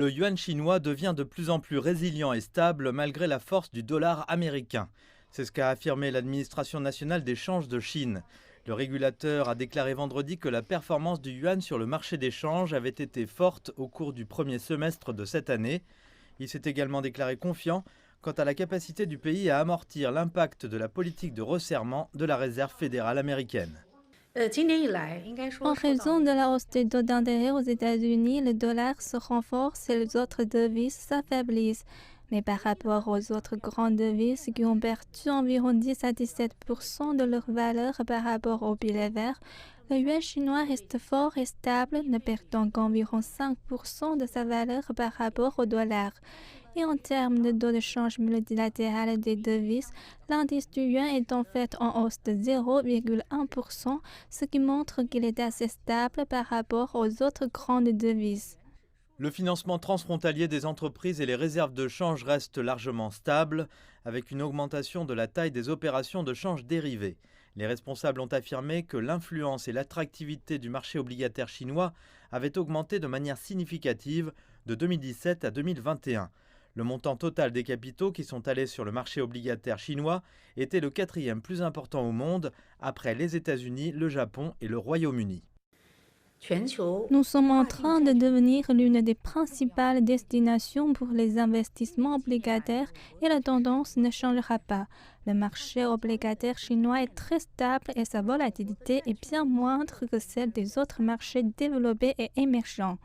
Le yuan chinois devient de plus en plus résilient et stable malgré la force du dollar américain. C'est ce qu'a affirmé l'administration nationale des changes de Chine. Le régulateur a déclaré vendredi que la performance du yuan sur le marché des changes avait été forte au cours du premier semestre de cette année. Il s'est également déclaré confiant quant à la capacité du pays à amortir l'impact de la politique de resserrement de la Réserve fédérale américaine. En raison de la hausse des taux d'intérêt aux États-Unis, le dollar se renforce et les autres devises s'affaiblissent. Mais par rapport aux autres grandes devises qui ont perdu environ 10 à 17% de leur valeur par rapport au billet vert, le yuan chinois reste fort et stable, ne perdant qu'environ 5% de sa valeur par rapport au dollar. Et en termes de taux de change multilatéral des devises, l'indice du yuan est en fait en hausse de 0,1%, ce qui montre qu'il est assez stable par rapport aux autres grandes devises. Le financement transfrontalier des entreprises et les réserves de change restent largement stables, avec une augmentation de la taille des opérations de change dérivées. Les responsables ont affirmé que l'influence et l'attractivité du marché obligataire chinois avaient augmenté de manière significative de 2017 à 2021. Le montant total des capitaux qui sont allés sur le marché obligataire chinois était le quatrième plus important au monde, après les États-Unis, le Japon et le Royaume-Uni. Nous sommes en train de devenir l'une des principales destinations pour les investissements obligataires et la tendance ne changera pas. Le marché obligataire chinois est très stable et sa volatilité est bien moindre que celle des autres marchés développés et émergents.